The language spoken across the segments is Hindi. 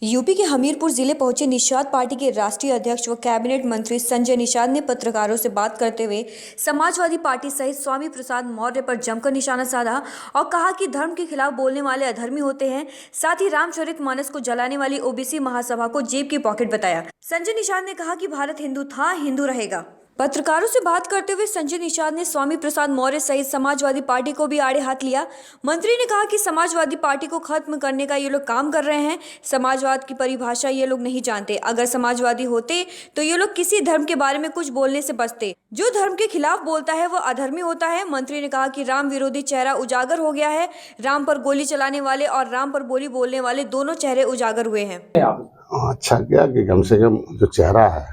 यूपी के हमीरपुर जिले पहुंचे निषाद पार्टी के राष्ट्रीय अध्यक्ष व कैबिनेट मंत्री संजय निषाद ने पत्रकारों से बात करते हुए समाजवादी पार्टी सहित स्वामी प्रसाद मौर्य पर जमकर निशाना साधा और कहा कि धर्म के खिलाफ बोलने वाले अधर्मी होते हैं। साथ ही रामचरितमानस को जलाने वाली ओबीसी महासभा को जेब की पॉकेट बताया। संजय निषाद ने कहा कि भारत हिंदू था, हिंदू रहेगा। पत्रकारों से बात करते हुए संजय निषाद ने स्वामी प्रसाद मौर्य सहित समाजवादी पार्टी को भी आड़े हाथ लिया। मंत्री ने कहा कि समाजवादी पार्टी को खत्म करने का ये लोग काम कर रहे हैं। समाजवाद की परिभाषा ये लोग नहीं जानते। अगर समाजवादी होते तो ये लोग किसी धर्म के बारे में कुछ बोलने से बचते। जो धर्म के खिलाफ बोलता है वह अधर्मी होता है। मंत्री ने कहा कि राम विरोधी चेहरा उजागर हो गया है। राम पर गोली चलाने वाले और राम पर बोली बोलने वाले दोनों चेहरे उजागर हुए हैं। अच्छा किया कि कम से कम जो चेहरा है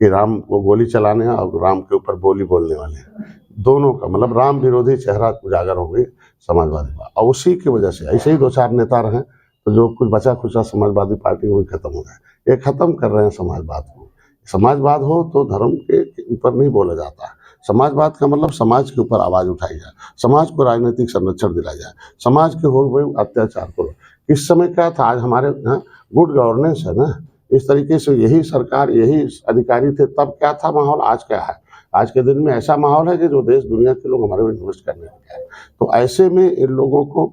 कि राम को गोली चलाने और राम के ऊपर बोली बोलने वाले दोनों का मतलब राम विरोधी चेहरा उजागर हो गई समाजवादी पार्टी। और उसी की वजह से ऐसे ही दो चार नेता रहे तो जो कुछ बचा खुचा समाजवादी पार्टी वो खत्म हो गया। ये खत्म कर रहे हैं समाजवाद को। समाजवाद हो तो धर्म के ऊपर नहीं बोला जाता। समाजवाद का मतलब समाज के ऊपर आवाज़ उठाई जाए, समाज को राजनीतिक संरक्षण दिलाया जाए, समाज के हो गए अत्याचार को। इस समय क्या था, आज हमारे गुड गवर्नेंस है ना, इस तरीके से यही सरकार यही अधिकारी थे तब क्या था माहौल, आज क्या है। आज के दिन में ऐसा माहौल है कि जो देश दुनिया के लोग हमारे में इन्वेस्ट करने लगे हैं। तो ऐसे में इन लोगों को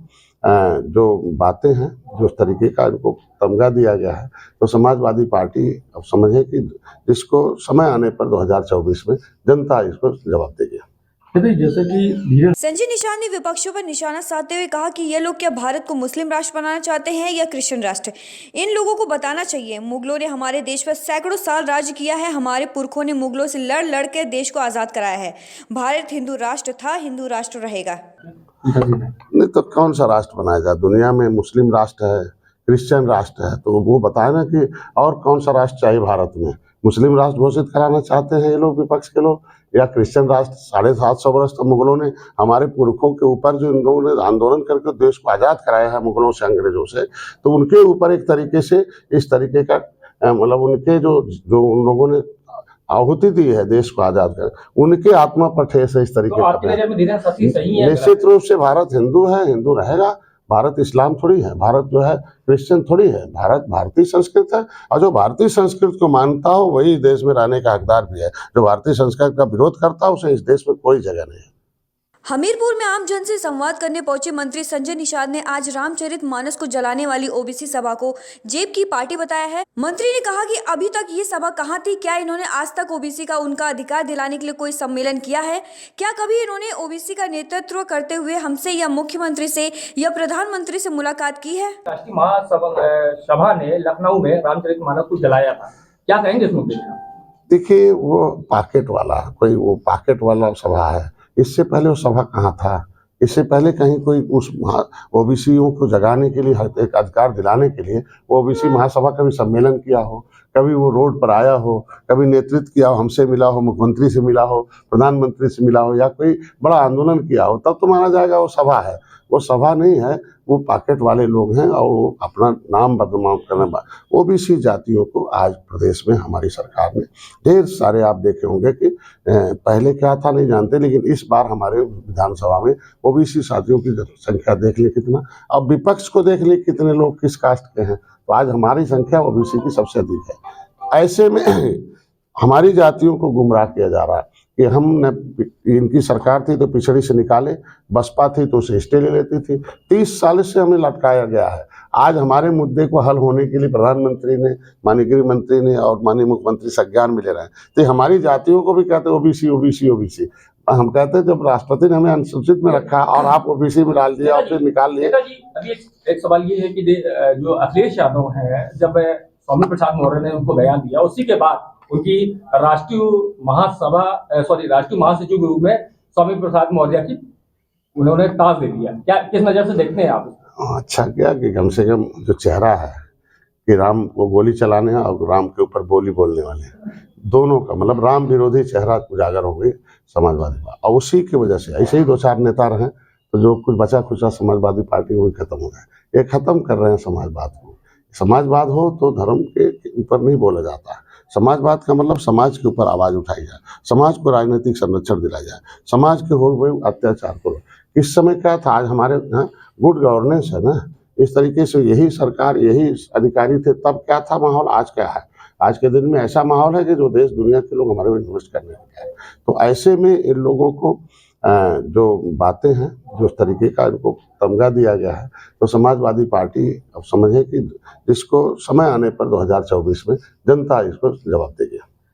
जो बातें हैं जो तरीके का इनको तमगा दिया गया है, तो समाजवादी पार्टी अब समझे कि इसको समय आने पर 2024 में जनता इसको जवाब देगी। जैसे कि संजय निषाद ने विपक्षों पर निशाना साधते हुए कहा कि ये लोग क्या भारत को मुस्लिम राष्ट्र बनाना चाहते हैं या क्रिश्चियन राष्ट्र। इन लोगों को बताना चाहिए, मुगलों ने हमारे देश पर सैकड़ों साल राज्य किया है। हमारे पुरखों ने मुगलों से लड़ लड़ के देश को आज़ाद कराया है। भारत हिंदू राष्ट्र था, हिंदू राष्ट्र रहेगा। नहीं तो कौन सा राष्ट्र बनाया जाए? दुनिया में मुस्लिम राष्ट्र है, क्रिश्चियन राष्ट्र है, तो वो बताए ना कि और कौन सा राष्ट्र चाहिए भारत में। मुस्लिम राष्ट्र घोषित कराना चाहते हैं ये लोग, विपक्ष के लोग, या क्रिश्चियन राष्ट्र। 750 वर्ष तो मुगलों ने हमारे पुरखों के ऊपर जो इन लोगों ने आंदोलन करके देश को आज़ाद कराया है मुगलों से, अंग्रेजों से, तो उनके ऊपर एक तरीके से इस तरीके का मतलब उनके जो उन लोगों ने आहुति दी है देश को आज़ाद कर, उनके आत्मा पर ठेस है इस तरीके का। निश्चित रूप से भारत हिंदू है, हिंदू रहेगा। भारत इस्लाम थोड़ी है, भारत जो है क्रिश्चियन थोड़ी है। भारत भारतीय संस्कृत है और जो भारतीय संस्कृत को मानता हो वही देश में रहने का हकदार भी है। जो भारतीय संस्कृत का विरोध करता है उसे इस देश में कोई जगह नहीं है। हमीरपुर में आम जन से संवाद करने पहुंचे मंत्री संजय निषाद ने आज रामचरितमानस को जलाने वाली ओबीसी सभा को जेब की पार्टी बताया है। मंत्री ने कहा कि अभी तक ये सभा कहां थी? क्या इन्होंने आज तक ओबीसी का उनका अधिकार दिलाने के लिए कोई सम्मेलन किया है? क्या कभी इन्होंने ओबीसी का नेतृत्व करते हुए हमसे या मुख्यमंत्री से या प्रधानमंत्री से मुलाकात की है? राष्ट्रीय महासभा ने लखनऊ में रामचरितमानस को जलाया था, क्या कहेंगे इस मुद्दे पर? देखिए, वो पॉकेट वाला सभा है। इससे पहले वो सभा कहाँ था? इससे पहले कहीं कोई उस ओबीसीओं को जगाने के लिए, एक अधिकार दिलाने के लिए ओबीसी महासभा कभी सम्मेलन किया हो, कभी वो रोड पर आया हो, कभी नेतृत्व किया हो, हमसे मिला हो, मुख्यमंत्री से मिला हो, प्रधानमंत्री से मिला हो, या कोई बड़ा आंदोलन किया हो, तब तो माना जाएगा वो सभा है। वो सभा नहीं है, वो पॉकेट वाले लोग हैं और वो अपना नाम बदनाम करना। ओबीसी जातियों को आज प्रदेश में हमारी सरकार ने ढेर सारे, आप देखे होंगे कि पहले क्या था नहीं जानते, लेकिन इस बार हमारे विधानसभा में ओबीसी साथियों की संख्या देख ले कितना, अब विपक्ष को देख ले कितने लोग किस कास्ट के हैं। तो आज हमारी संख्या ओबीसी की सबसे अधिक है। ऐसे में हमारी जातियों को गुमराह किया जा रहा है कि हमने, इनकी सरकार थी तो पिछड़ी से निकाले, बसपा थी तो उसे स्टे ले लेती थी। 30 साल से हमें लटकाया गया है। आज हमारे मुद्दे को हल होने के लिए प्रधानमंत्री ने, माननीय गृह मंत्री ने और माननीय मुख्यमंत्री संज्ञान में ले रहे हैं। तो हमारी जातियों को भी कहते ओबीसी ओबीसी ओबीसी। हम कहते हैं जब राष्ट्रपति ने हमें अनुसूचित में रखा और आप ओबीसी में डाल दिया और फिर निकाल लिए। अभी एक सवाल ये है कि जो अखिलेश यादव है, जब स्वामी प्रसाद मौर्य ने उनको बयान दिया, उसी के बाद उनकी राष्ट्रीय महासचिव के रूप में स्वामी प्रसाद मौर्य की उन्होंने ताज दे दिया। क्या किस नजर से देखते हैं आप? अच्छा किया कि कम से कम जो चेहरा है कि राम को गोली चलाने और राम के ऊपर बोली बोलने वाले दोनों का मतलब राम विरोधी चेहरा उजागर हो गई समाजवादी पार्टी। और उसी की वजह से ऐसे ही दो चार नेता रहे तो जो कुछ बचा खुचा समाजवादी पार्टी वो खत्म हो गया। ये खत्म कर रहे हैं समाजवाद को। समाजवाद हो तो धर्म के ऊपर नहीं बोला जाता। समाजवाद का मतलब समाज के ऊपर आवाज़ उठाई जाए, समाज को राजनीतिक संरक्षण दिलाया जाए, समाज के हो गए अत्याचार को। इस समय क्या था, आज हमारे गुड गवर्नेंस है ना, इस तरीके से यही सरकार, यही अधिकारी थे तब क्या था माहौल, आज क्या है। आज के दिन में ऐसा माहौल है कि जो देश दुनिया के लोग हमारे में इन्वेस्ट करने लगे हैं। तो ऐसे में इन लोगों को जो बातें हैं, जो तरीके का इनको तमगा दिया गया है, तो समाजवादी पार्टी अब समझे कि इसको समय आने पर 2024 में जनता इसको जवाब देगी।